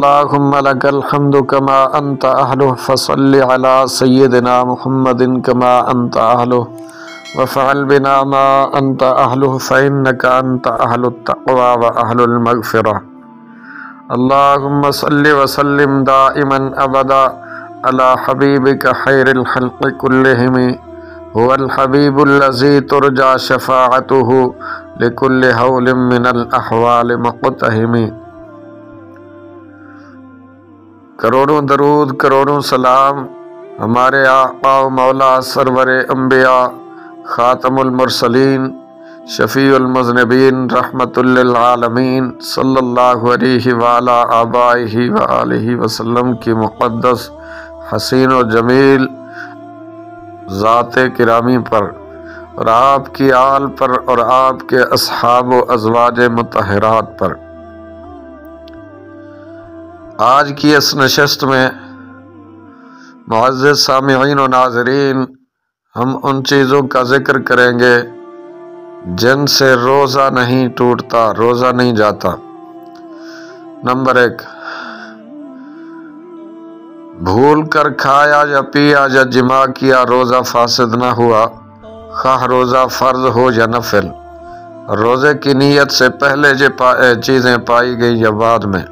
اللهم لك الحمد كما أنت أهله فصل على سيدنا محمد كما أنت أهله وفعل بنا ما أنت أهله فإنك أنت أهل التقوى وأهل المغفرة. اللهم صل وسلم دائما أبدا على حبيبك خير الخلق كلهم هو الحبيب الذي ترجى شفاعته لكل حول من الأحوال مقتحم. کروڑوں درود کروڑوں سلام ہمارے آقا و مولا سرور انبیاء خاتم المرسلین شفیع المذنبین رحمت للعالمین صلی اللہ علیہ وعلی آبائہ وآلہ وسلم کی مقدس حسین و جمیل ذات گرامی پر اور آپ کی آل پر اور آپ کے اصحاب و ازواج مطہرات پر۔ آج کی اس نشست میں معزز سامعین و ناظرین ہم ان چیزوں کا ذکر کریں گے جن سے روزہ نہیں ٹوٹتا، روزہ نہیں جاتا۔ نمبر 1، بھول کر کھایا یا پیا یا جماع کیا روزہ فاسد نہ ہوا، خواہ روزہ فرض ہو یا نفل۔ روزے کی نیت سے پہلے یہ چیزیں پائی گئی یا بعد میں،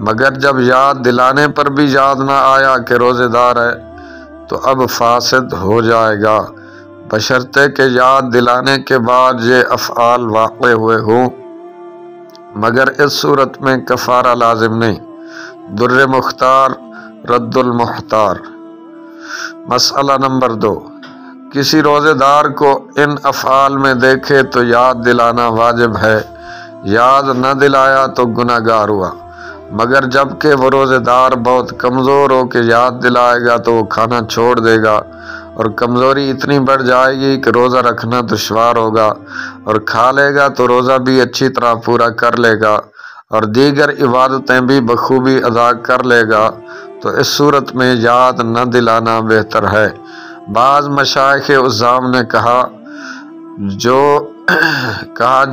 مگر جب یاد دلانے پر بھی یاد نہ آیا کہ روزے دار ہے تو اب فاسد ہو جائے گا، بشرطے کہ یاد دلانے کے بعد یہ افعال واقع ہوئے ہوں، مگر اس صورت میں کفارہ لازم نہیں۔ در مختار رد المحتار۔ مسئلہ نمبر 2، کسی روزے دار کو ان افعال میں دیکھے تو یاد دلانا واجب ہے، یاد نہ دلایا تو گناہ گار ہوا، مگر جب کہ وہ روزے دار بہت کمزور ہو کہ یاد دلائے گا تو وہ کھانا چھوڑ دے گا، اور کمزوری اتنی بڑھ جائے گی کہ روزہ رکھنا دشوار ہوگا، اور کھا لے گا تو روزہ بھی اچھی طرح پورا کر لے گا اور دیگر عبادتیں بھی بخوبی ادا کر لے گا، تو اس صورت میں یاد نہ دلانا بہتر ہے۔ بعض مشائخ عظام نے کہا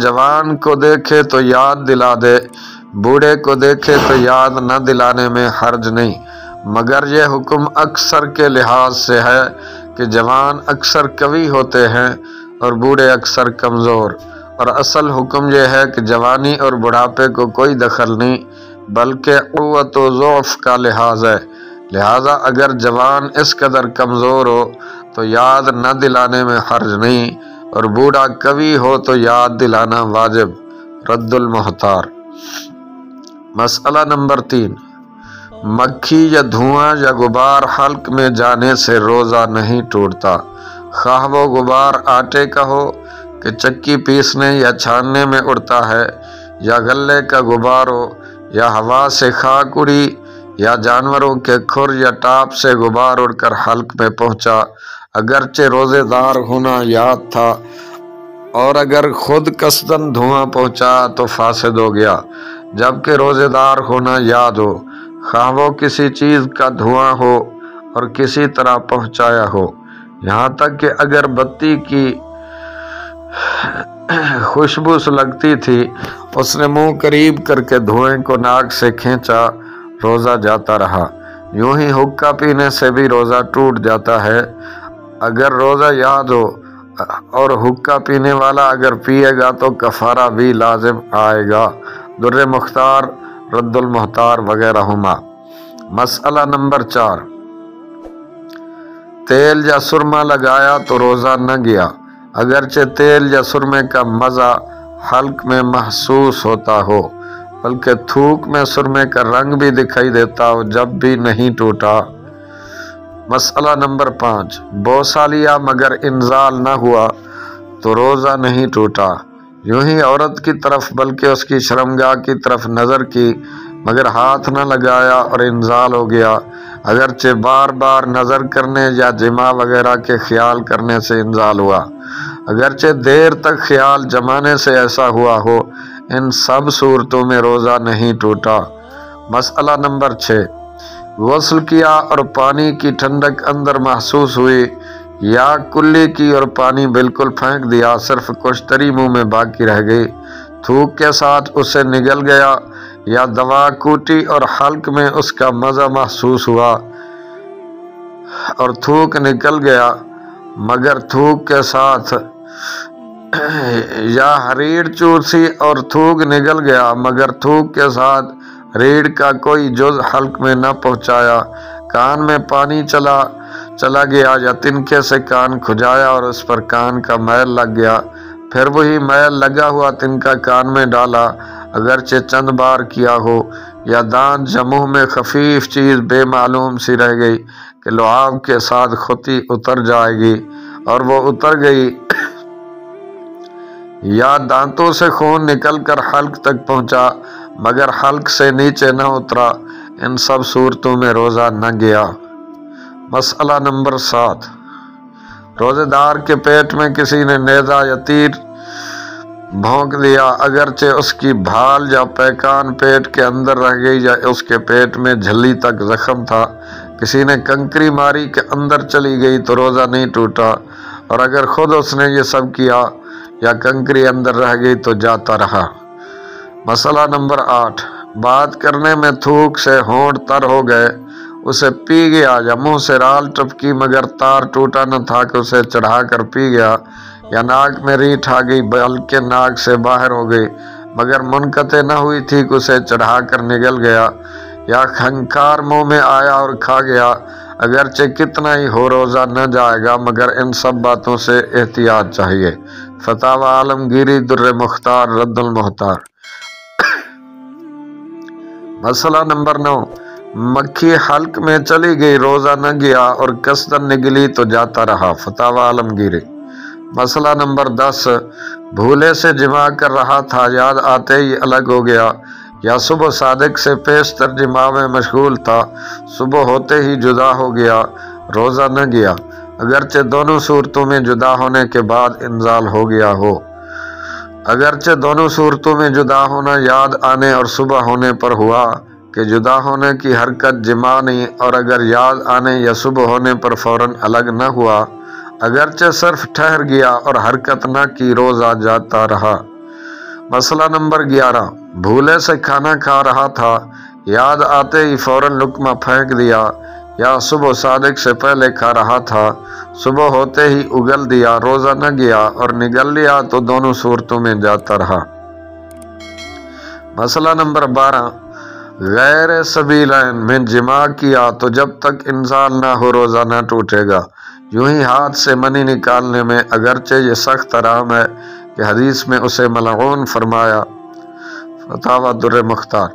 جوان کو دیکھے تو یاد دلا دے، بوڑھے کو دیکھے تو یاد نہ دلانے میں حرج نہیں، مگر یہ حکم اکثر کے لحاظ سے ہے کہ جوان اکثر قوی ہوتے ہیں اور بوڑھے اکثر کمزور، اور اصل حکم یہ ہے کہ جوانی اور بڑھاپے کو کوئی دخل نہیں بلکہ قوت و ضعف کا لحاظ ہے، لہذا اگر جوان اس قدر کمزور ہو تو یاد نہ دلانے میں حرج نہیں، اور بوڑھا قوی ہو تو یاد دلانا واجب۔ رد المحتار۔ مسئلہ نمبر 3، مکھی یا دھواں یا غبار حلق میں جانے سے روزہ نہیں ٹوٹتا، خواہ وہ غبار آٹے کا ہو کہ چکی پیسنے یا چھاننے میں اڑتا ہے، یا غلے کا غبار ہو، یا ہوا سے خاک اڑی، یا جانوروں کے کھر یا ٹاپ سے غبار اڑ کر حلق میں پہنچا، اگرچہ روزے دار ہونا یاد تھا، اور اگر خود قصدن دھواں پہنچا تو فاسد ہو گیا، جبکہ روزے دار ہونا یاد ہو، خواہ وہ کسی چیز کا دھواں ہو اور کسی طرح پہنچایا ہو، یہاں تک کہ اگر بتی کی خوشبو سلگتی تھی، اس نے منہ قریب کر کے دھوئیں کو ناک سے کھینچا، روزہ جاتا رہا۔ یوں ہی حقہ پینے سے بھی روزہ ٹوٹ جاتا ہے، اگر روزہ یاد ہو، اور حقہ پینے والا اگر پیے گا تو کفارہ بھی لازم آئے گا۔ در مختار رد المحتار وغیرہ ہما۔ مسئلہ نمبر 4، تیل یا سرما لگایا تو روزہ نہ گیا، اگرچہ تیل یا سرمے کا مزہ حلق میں محسوس ہوتا ہو، بلکہ تھوک میں سرمے کا رنگ بھی دکھائی دیتا ہو، جب بھی نہیں ٹوٹا۔ مسئلہ نمبر 5، بوسہ لیا مگر انزال نہ ہوا تو روزہ نہیں ٹوٹا۔ یوں ہی عورت کی طرف بلکہ اس کی شرمگاہ کی طرف نظر کی مگر ہاتھ نہ لگایا اور انزال ہو گیا، اگرچہ بار بار نظر کرنے یا جماع وغیرہ کے خیال کرنے سے انزال ہوا، اگرچہ دیر تک خیال جمانے سے ایسا ہوا ہو، ان سب صورتوں میں روزہ نہیں ٹوٹا۔ مسئلہ نمبر 6، غسل کیا اور پانی کی ٹھنڈک اندر محسوس ہوئی، یا کلی کی اور پانی بالکل پھینک دیا، صرف کچھ تری منہ میں باقی رہ گئی، تھوک کے ساتھ اسے نگل گیا، یا دوا کوٹی اور حلق میں اس کا مزہ محسوس ہوا اور تھوک نکل گیا مگر تھوک کے ساتھ، یا ریڑھ چوسی اور تھوک نکل گیا مگر تھوک کے ساتھ ریڑھ کا کوئی جز حلق میں نہ پہنچایا، کان میں پانی چلا گیا یا تنکے سے کان کھجایا اور اس پر کان کا میل لگ گیا، پھر وہی میل لگا ہوا تنکا کان میں ڈالا اگرچہ چند بار کیا ہو، یا دانت یا منہ میں خفیف چیز بے معلوم سی رہ گئی کہ لعاب کے ساتھ خطی اتر جائے گی اور وہ اتر گئی، یا دانتوں سے خون نکل کر حلق تک پہنچا مگر حلق سے نیچے نہ اترا، ان سب صورتوں میں روزہ نہ گیا۔ مسئلہ نمبر 7، روزے دار کے پیٹ میں کسی نے نیزہ یا تیر بھونک دیا اگرچہ اس کی بھال یا پیکان پیٹ کے اندر رہ گئی یا اس کے پیٹ میں جھلی تک زخم تھا، کسی نے کنکری ماری کے اندر چلی گئی تو روزہ نہیں ٹوٹا، اور اگر خود اس نے یہ سب کیا یا کنکری اندر رہ گئی تو جاتا رہا۔ مسئلہ نمبر 8، بات کرنے میں تھوک سے ہونٹ تر ہو گئے، اسے پی گیا یا منہ سے رال ٹپکی مگر تار ٹوٹا نہ تھا کہ اسے چڑھا کر پی گیا، یا ناک میں ریٹھ آ گئی بلکہ ناک سے باہر ہو گئی مگر منقطع نہ ہوئی تھی کہ اسے چڑھا کر نگل گیا، یا کھنکار منہ میں آیا اور کھا گیا، اگرچہ کتنا ہی ہو روزہ نہ جائے گا مگر ان سب باتوں سے احتیاط چاہیے۔ فتاوی عالمگیری در مختار رد المحتار۔ مسئلہ نمبر 9، مکھی حلق میں چلی گئی روزہ نہ گیا اور قصدن نگلی تو جاتا رہا۔ فتاوی عالمگیری۔ مسئلہ نمبر 10، بھولے سے جماع کر رہا تھا، یاد آتے ہی الگ ہو گیا، یا صبح صادق سے پیشتر جماع میں مشغول تھا، صبح ہوتے ہی جدا ہو گیا، روزہ نہ گیا اگرچہ دونوں صورتوں میں جدا ہونے کے بعد انزال ہو گیا ہو۔ اگرچہ دونوں صورتوں میں جدا ہونا یاد آنے اور صبح ہونے پر ہوا کہ جدا ہونے کی حرکت جماع نہیں، اور اگر یاد آنے یا صبح ہونے پر فوراً الگ نہ ہوا، اگرچہ صرف ٹھہر گیا اور حرکت نہ کی، روزہ جاتا رہا۔ مسئلہ نمبر 11، بھولے سے کھانا کھا رہا تھا، یاد آتے ہی فوراً لقمہ پھینک دیا، یا صبح صادق سے پہلے کھا رہا تھا، صبح ہوتے ہی اگل دیا، روزہ نہ گیا، اور نگل لیا تو دونوں صورتوں میں جاتا رہا۔ مسئلہ نمبر 12، غیر سبیلین میں جماع کیا تو جب تک انزال نہ ہو روزہ نہ ٹوٹے گا، یوں ہی ہاتھ سے منی نکالنے میں اگرچہ یہ سخت حرام ہے کہ حدیث میں اسے ملعون فرمایا۔ فتاوی در مختار۔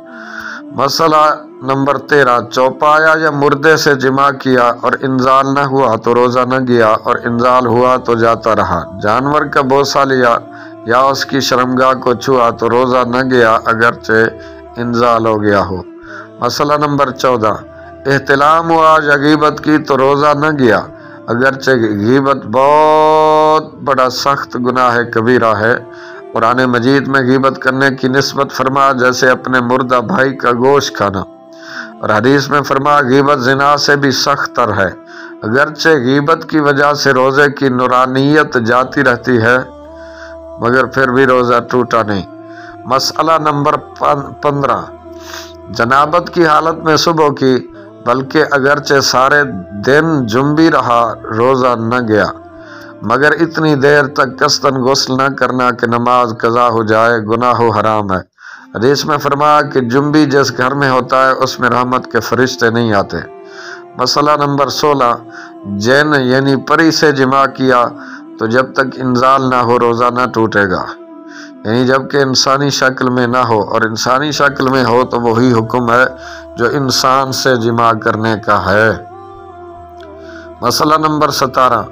مسئلہ نمبر 13، چوپایا یا مردے سے جماع کیا اور انزال نہ ہوا تو روزہ نہ گیا، اور انزال ہوا تو جاتا رہا۔ جانور کا بوسہ لیا یا اس کی شرمگاہ کو چھوا تو روزہ نہ گیا اگرچہ انزال ہو گیا ہو۔ مسئلہ نمبر 14، احتلام ہوا یا غیبت کی تو روزہ نہ گیا اگرچہ غیبت بہت بڑا سخت گناہ کبیرہ ہے۔ قرآن مجید میں غیبت کرنے کی نسبت فرما جیسے اپنے مردہ بھائی کا گوشت کھانا، اور حدیث میں فرما غیبت زنا سے بھی سخت تر ہے، اگرچہ غیبت کی وجہ سے روزے کی نورانیت جاتی رہتی ہے مگر پھر بھی روزہ ٹوٹا نہیں۔ مسئلہ نمبر 15، جنابت کی حالت میں صبح کی بلکہ اگرچہ سارے دن جنبی رہا، روزہ نہ گیا مگر اتنی دیر تک قصداً غسل نہ کرنا کہ نماز قضا ہو جائے، گناہ و حرام ہے۔ حدیث میں فرمایا کہ جنبی جس گھر میں ہوتا ہے اس میں رحمت کے فرشتے نہیں آتے۔ مسئلہ نمبر 16، جن یعنی پری سے جماع کیا تو جب تک انزال نہ ہو روزہ نہ ٹوٹے گا، یعنی جب کہ انسانی شکل میں نہ ہو، اور انسانی شکل میں ہو تو وہی حکم ہے جو انسان سے جماع کرنے کا ہے۔ مسئلہ نمبر 17،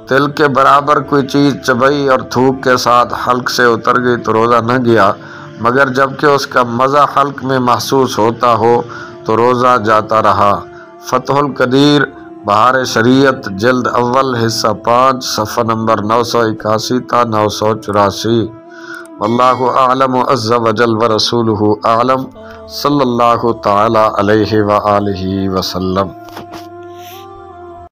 تل کے برابر کوئی چیز چبئی اور تھوک کے ساتھ حلق سے اتر گئی تو روزہ نہ گیا مگر جب کہ اس کا مزہ حلق میں محسوس ہوتا ہو تو روزہ جاتا رہا۔ فتح القدیر بہار شریعت جلد اول حصہ 5 صفحہ نمبر 981 تا 984۔ واللہ اعلم عز وجل ورسولہ اعلم، صلی اللہ تعالی علیہ وآلہ وسلم۔